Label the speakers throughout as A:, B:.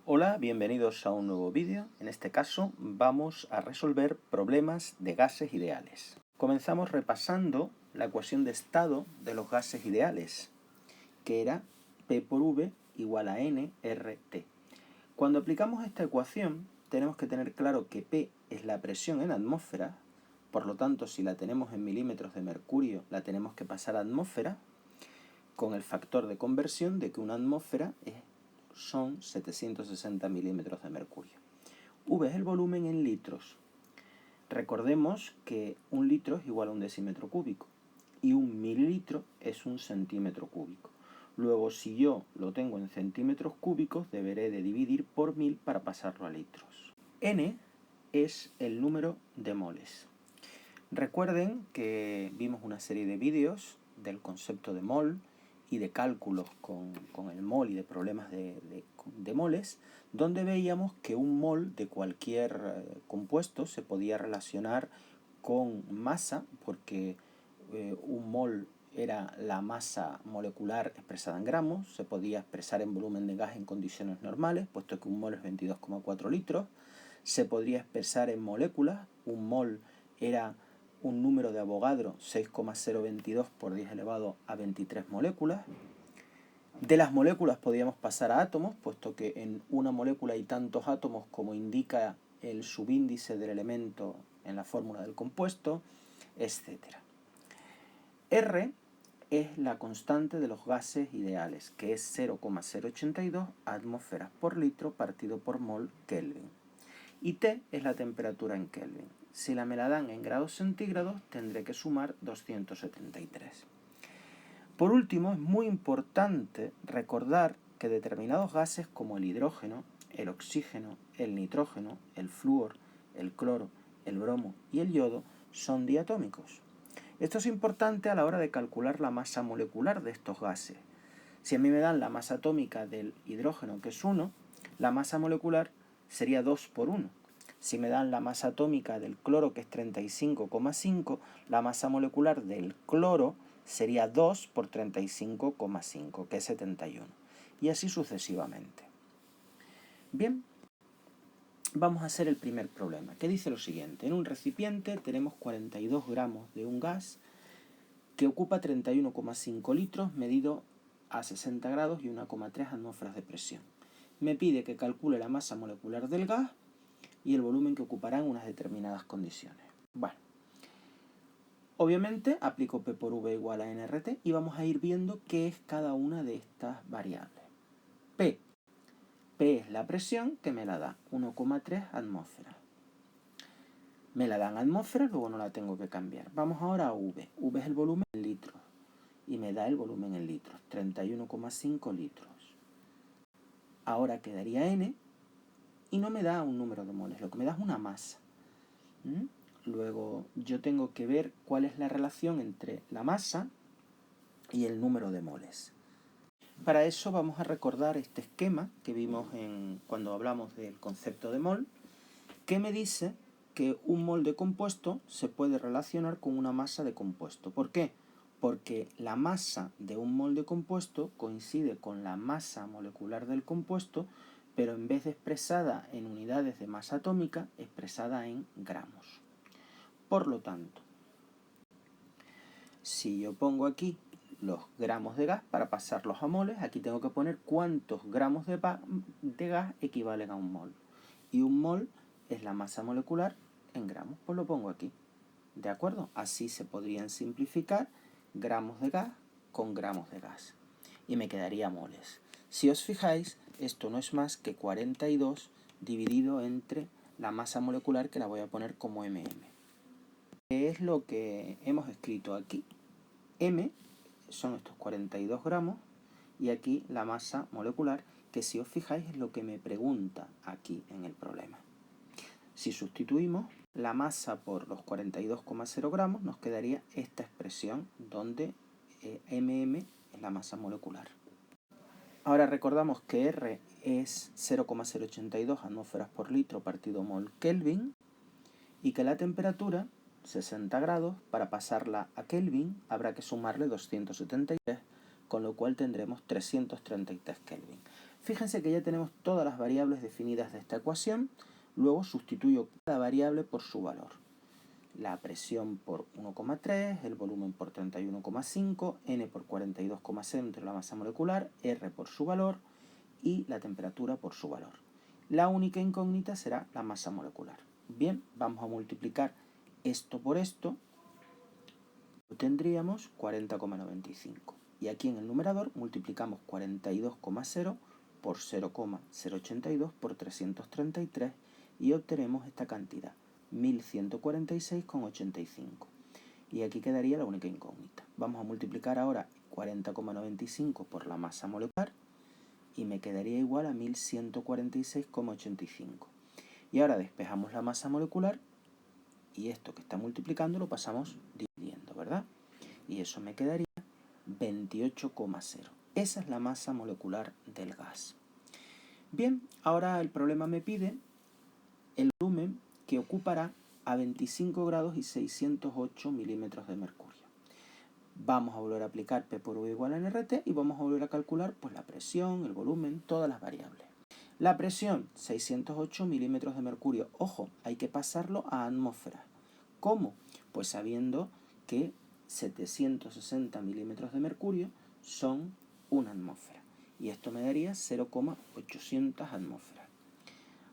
A: Hola, bienvenidos a un nuevo vídeo. En este caso vamos a resolver problemas de gases ideales. Comenzamos repasando la ecuación de estado de los gases ideales, que era P por V igual a nRT. Cuando aplicamos esta ecuación tenemos que tener claro que P es la presión en atmósfera, por lo tanto si la tenemos en milímetros de mercurio la tenemos que pasar a atmósfera, con el factor de conversión de que una atmósfera son 760 milímetros de mercurio. V es el volumen en litros. Recordemos que un litro es igual a un decímetro cúbico y un mililitro es un centímetro cúbico. Luego, si yo lo tengo en centímetros cúbicos, deberé de dividir por 1000 para pasarlo a litros. N es el número de moles. Recuerden que vimos una serie de vídeos del concepto de mol y de cálculos con el mol y de problemas de moles, donde veíamos que un mol de cualquier compuesto se podía relacionar con masa, porque un mol era la masa molecular expresada en gramos, se podía expresar en volumen de gas en condiciones normales, puesto que un mol es 22,4 litros, se podría expresar en moléculas, un mol era un número de Avogadro 6,022 por 10 elevado a 23 moléculas. De las moléculas podíamos pasar a átomos, puesto que en una molécula hay tantos átomos como indica el subíndice del elemento en la fórmula del compuesto, etc. R es la constante de los gases ideales, que es 0,082 atmósferas por litro partido por mol Kelvin. Y T es la temperatura en Kelvin. Si me la dan en grados centígrados, tendré que sumar 273. Por último, es muy importante recordar que determinados gases como el hidrógeno, el oxígeno, el nitrógeno, el flúor, el cloro, el bromo y el yodo son diatómicos. Esto es importante a la hora de calcular la masa molecular de estos gases. Si a mí me dan la masa atómica del hidrógeno, que es 1, la masa molecular sería 2 por 1. Si me dan la masa atómica del cloro, que es 35,5, la masa molecular del cloro sería 2 por 35,5, que es 71. Y así sucesivamente. Bien, vamos a hacer el primer problema, que dice lo siguiente. En un recipiente tenemos 42 gramos de un gas que ocupa 31,5 litros, medido a 60 grados y 1,3 atmósferas de presión. Me pide que calcule la masa molecular del gas y el volumen que ocupará en unas determinadas condiciones. Bueno, obviamente aplico P por V igual a nRT y vamos a ir viendo qué es cada una de estas variables. P es la presión que me la da, 1,3 atmósferas. Me la dan atmósferas, luego no la tengo que cambiar. Vamos ahora a V. V es el volumen en litros y me da el volumen en litros, 31,5 litros. Ahora quedaría N y no me da un número de moles, lo que me da es una masa. Luego yo tengo que ver cuál es la relación entre la masa y el número de moles. Para eso vamos a recordar este esquema que vimos cuando hablamos del concepto de mol, que me dice que un mol de compuesto se puede relacionar con una masa de compuesto. ¿Por qué? Porque la masa de un mol de compuesto coincide con la masa molecular del compuesto, pero en vez de expresada en unidades de masa atómica, expresada en gramos. Por lo tanto, si yo pongo aquí los gramos de gas para pasarlos a moles, aquí tengo que poner cuántos gramos de gas equivalen a un mol. Y un mol es la masa molecular en gramos, pues lo pongo aquí. ¿De acuerdo? Así se podrían simplificar gramos de gas con gramos de gas. Y me quedaría moles. Si os fijáis, esto no es más que 42 dividido entre la masa molecular, que la voy a poner como mm. ¿Qué es lo que hemos escrito aquí? M son estos 42 gramos y aquí la masa molecular, que si os fijáis es lo que me pregunta aquí en el problema. Si sustituimos la masa por los 42,0 gramos, nos quedaría esta expresión donde mm es la masa molecular. Ahora recordamos que R es 0,082 atmósferas por litro partido mol Kelvin y que la temperatura, 60 grados, para pasarla a Kelvin habrá que sumarle 273, con lo cual tendremos 333 Kelvin. Fíjense que ya tenemos todas las variables definidas de esta ecuación. Luego sustituyo cada variable por su valor. La presión por 1,3, el volumen por 31,5, N por 42,0 entre la masa molecular, R por su valor y la temperatura por su valor. La única incógnita será la masa molecular. Bien, vamos a multiplicar esto por esto. Tendríamos 40,95. Y aquí en el numerador multiplicamos 42,0 por 0,082 por 333 y obtenemos esta cantidad, 1146,85. Y aquí quedaría la única incógnita. Vamos a multiplicar ahora 40,95 por la masa molecular y me quedaría igual a 1146,85. Y ahora despejamos la masa molecular y esto que está multiplicando lo pasamos dividiendo, ¿verdad? Y eso me quedaría 28,0. Esa es la masa molecular del gas. Bien, ahora el problema me pide el volumen que ocupará a 25 grados y 608 milímetros de mercurio. Vamos a volver a aplicar P por V igual a NRT y vamos a volver a calcular pues, la presión, el volumen, todas las variables. La presión, 608 milímetros de mercurio. Ojo, hay que pasarlo a atmósfera. ¿Cómo? Pues sabiendo que 760 milímetros de mercurio son una atmósfera. Y esto me daría 0,800 atmósferas.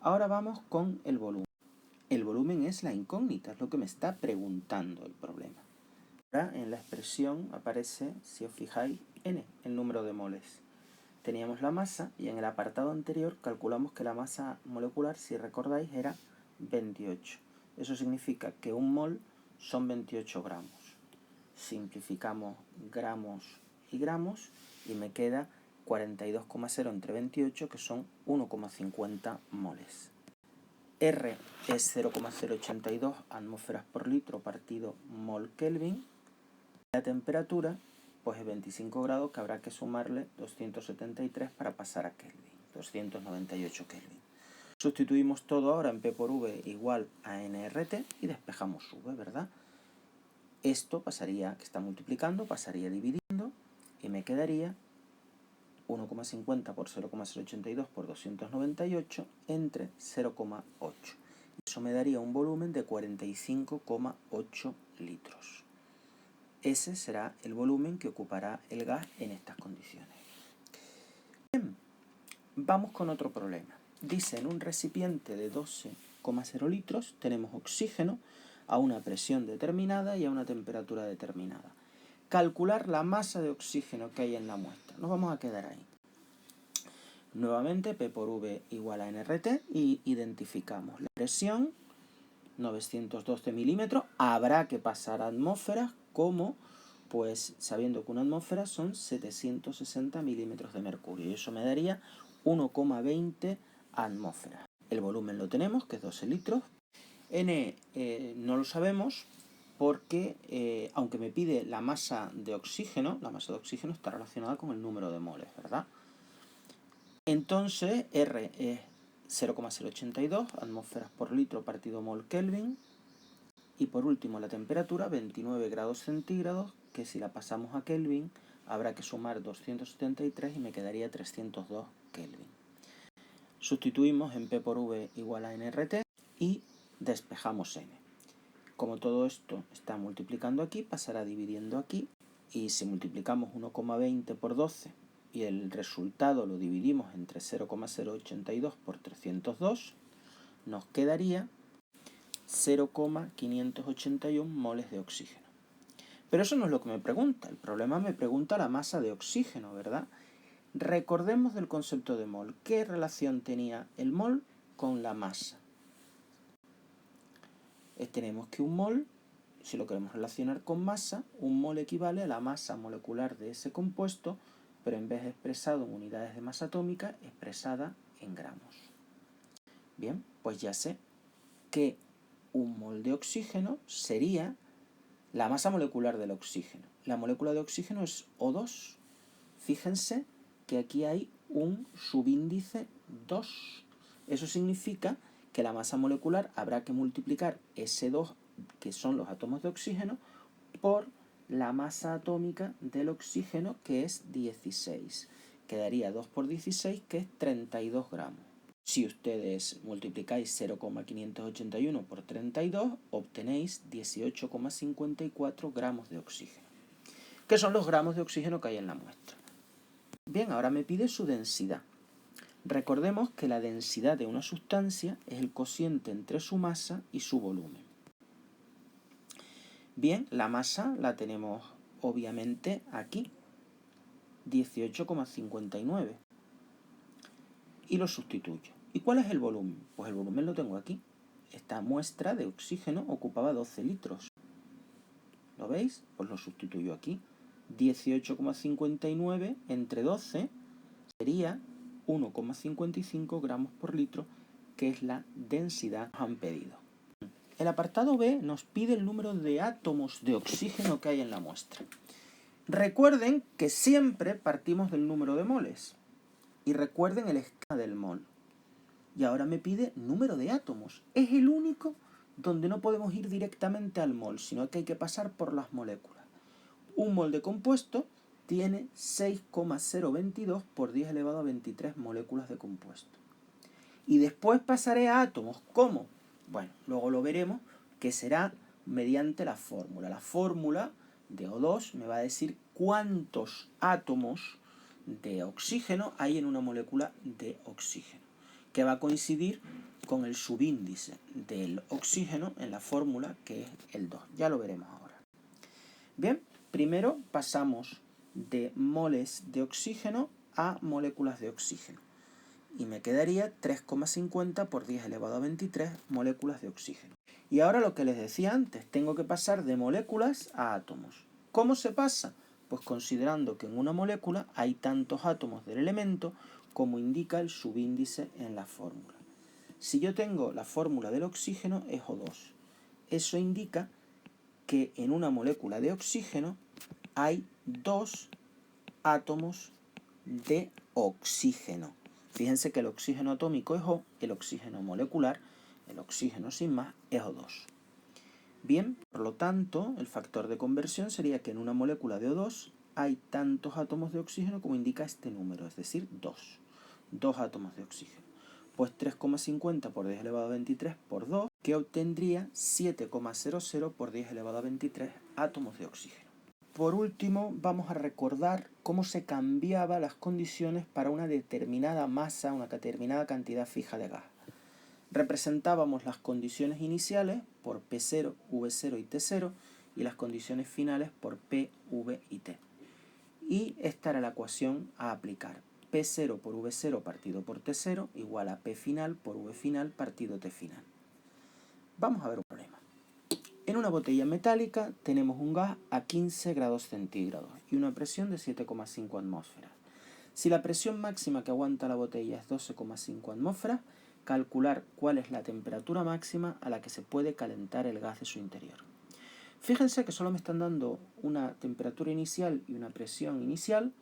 A: Ahora vamos con el volumen. El volumen es la incógnita, es lo que me está preguntando el problema. Ahora en la expresión aparece, si os fijáis, N, el número de moles. Teníamos la masa y en el apartado anterior calculamos que la masa molecular, si recordáis, era 28. Eso significa que un mol son 28 gramos. Simplificamos gramos y gramos y me queda 42,0 entre 28, que son 1,50 moles. R es 0,082 atmósferas por litro partido mol Kelvin. La temperatura pues es 25 grados, que habrá que sumarle 273 para pasar a Kelvin, 298 Kelvin. Sustituimos todo ahora en P por V igual a NRT y despejamos V, ¿verdad? Esto pasaría, que está multiplicando, pasaría dividiendo y me quedaría 1,50 por 0,082 por 298 entre 0,8. Eso me daría un volumen de 45,8 litros. Ese será el volumen que ocupará el gas en estas condiciones. Bien, vamos con otro problema. Dice, en un recipiente de 12,0 litros tenemos oxígeno a una presión determinada y a una temperatura determinada. Calcular la masa de oxígeno que hay en la muestra. Nos vamos a quedar ahí. Nuevamente P por V igual a NRT y identificamos la presión, 912 milímetros. Habrá que pasar a atmósferas, como pues sabiendo que una atmósfera son 760 milímetros de mercurio. Y eso me daría 1,20 atmósferas. El volumen lo tenemos, que es 12 litros. N no lo sabemos porque, aunque me pide la masa de oxígeno está relacionada con el número de moles, ¿verdad? Entonces, R es 0,082 atmósferas por litro partido mol Kelvin. Y por último, la temperatura, 29 grados centígrados, que si la pasamos a Kelvin, habrá que sumar 273 y me quedaría 302 Kelvin. Sustituimos en P por V igual a NRT y despejamos N. Como todo esto está multiplicando aquí, pasará dividiendo aquí. Y si multiplicamos 1,20 por 12 y el resultado lo dividimos entre 0,082 por 302, nos quedaría 0,581 moles de oxígeno. Pero eso no es lo que me pregunta. El problema me pregunta la masa de oxígeno, ¿verdad? Recordemos del concepto de mol. ¿Qué relación tenía el mol con la masa? Tenemos que un mol, si lo queremos relacionar con masa, un mol equivale a la masa molecular de ese compuesto, pero en vez de expresado en unidades de masa atómica, expresada en gramos. Bien, pues ya sé que un mol de oxígeno sería la masa molecular del oxígeno. La molécula de oxígeno es O2. Fíjense que aquí hay un subíndice 2. Eso significa que la masa molecular habrá que multiplicar ese 2, que son los átomos de oxígeno, por la masa atómica del oxígeno, que es 16, quedaría 2 por 16, que es 32 gramos. Si ustedes multiplicáis 0,581 por 32, obtenéis 18,54 gramos de oxígeno, que son los gramos de oxígeno que hay en la muestra. Bien, ahora me pide su densidad. Recordemos que la densidad de una sustancia es el cociente entre su masa y su volumen. Bien, la masa la tenemos obviamente aquí, 18,59. Y lo sustituyo. ¿Y cuál es el volumen? Pues el volumen lo tengo aquí. Esta muestra de oxígeno ocupaba 12 litros. ¿Lo veis? Pues lo sustituyo aquí. 18,59 entre 12 sería 1,55 gramos por litro, que es la densidad que nos han pedido. El apartado B nos pide el número de átomos de oxígeno que hay en la muestra. Recuerden que siempre partimos del número de moles. Y recuerden el esquema del mol. Y ahora me pide número de átomos. Es el único donde no podemos ir directamente al mol, sino que hay que pasar por las moléculas. Un mol de compuesto tiene 6,022 por 10 elevado a 23 moléculas de compuesto. Y después pasaré a átomos. ¿Cómo? Bueno, luego lo veremos, que será mediante la fórmula. La fórmula de O2 me va a decir cuántos átomos de oxígeno hay en una molécula de oxígeno, que va a coincidir con el subíndice del oxígeno en la fórmula, que es el 2. Ya lo veremos ahora. Bien, primero pasamos de moles de oxígeno a moléculas de oxígeno. Y me quedaría 3,50 por 10 elevado a 23 moléculas de oxígeno. Y ahora lo que les decía antes, tengo que pasar de moléculas a átomos. ¿Cómo se pasa? Pues considerando que en una molécula hay tantos átomos del elemento como indica el subíndice en la fórmula. Si yo tengo la fórmula del oxígeno es O2. Eso indica que en una molécula de oxígeno hay 2 átomos de oxígeno. Fíjense que el oxígeno atómico es O, el oxígeno molecular, el oxígeno sin más, es O2. Bien, por lo tanto, el factor de conversión sería que en una molécula de O2 hay tantos átomos de oxígeno como indica este número, es decir, 2. 2 átomos de oxígeno. Pues 3,50 por 10 elevado a 23 por 2, que obtendría 7,00 por 10 elevado a 23 átomos de oxígeno. Por último, vamos a recordar cómo se cambiaban las condiciones para una determinada masa, una determinada cantidad fija de gas. Representábamos las condiciones iniciales por P0, V0 y T0 y las condiciones finales por P, V y T. Y esta era la ecuación a aplicar. P0 por V0 partido por T0 igual a P final por V final partido T final. Vamos a ver un problema. En una botella metálica tenemos un gas a 15 grados centígrados y una presión de 7,5 atmósferas. Si la presión máxima que aguanta la botella es 12,5 atmósferas, calcular cuál es la temperatura máxima a la que se puede calentar el gas de su interior. Fíjense que solo me están dando una temperatura inicial y una presión inicial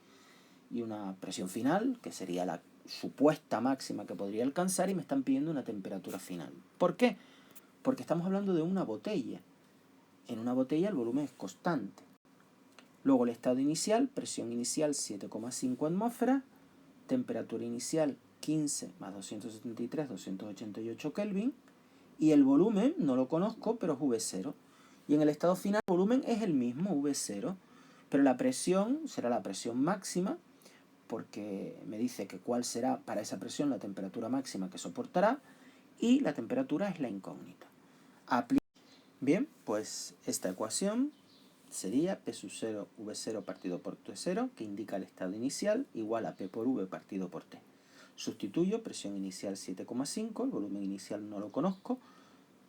A: y una presión final, que sería la supuesta máxima que podría alcanzar, y me están pidiendo una temperatura final. ¿Por qué? Porque estamos hablando de una botella. En una botella el volumen es constante. Luego el estado inicial, presión inicial 7,5 atmósferas, temperatura inicial 15 más 273, 288 Kelvin, y el volumen no lo conozco, pero es V0. Y en el estado final el volumen es el mismo, V0, pero la presión será la presión máxima, porque me dice que cuál será para esa presión la temperatura máxima que soportará, y la temperatura es la incógnita. Bien, pues esta ecuación sería P sub 0 V0 partido por T0, que indica el estado inicial, igual a P por V partido por T. Sustituyo, presión inicial 7,5, el volumen inicial no lo conozco,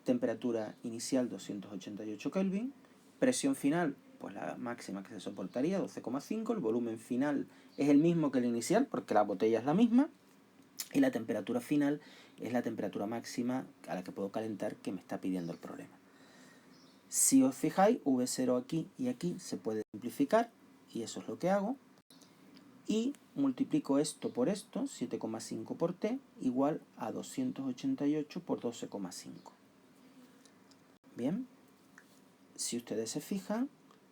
A: temperatura inicial 288 Kelvin, presión final, pues la máxima que se soportaría, 12,5, el volumen final es el mismo que el inicial, porque la botella es la misma, y la temperatura final es la temperatura máxima a la que puedo calentar que me está pidiendo el problema. Si os fijáis, V0 aquí y aquí se puede simplificar, y eso es lo que hago, y multiplico esto por esto, 7,5 por T, igual a 288 por 12,5. Bien, si ustedes se fijan,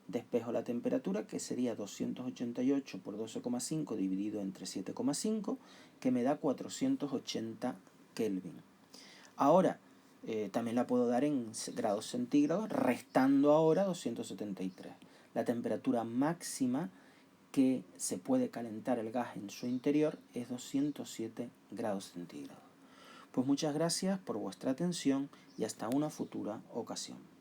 A: despejo la temperatura, que sería 288 por 12,5 dividido entre 7,5, que me da 480 Kelvin. Ahora, también la puedo dar en grados centígrados, restando ahora 273. La temperatura máxima que se puede calentar el gas en su interior es 207 grados centígrados. Pues muchas gracias por vuestra atención y hasta una futura ocasión.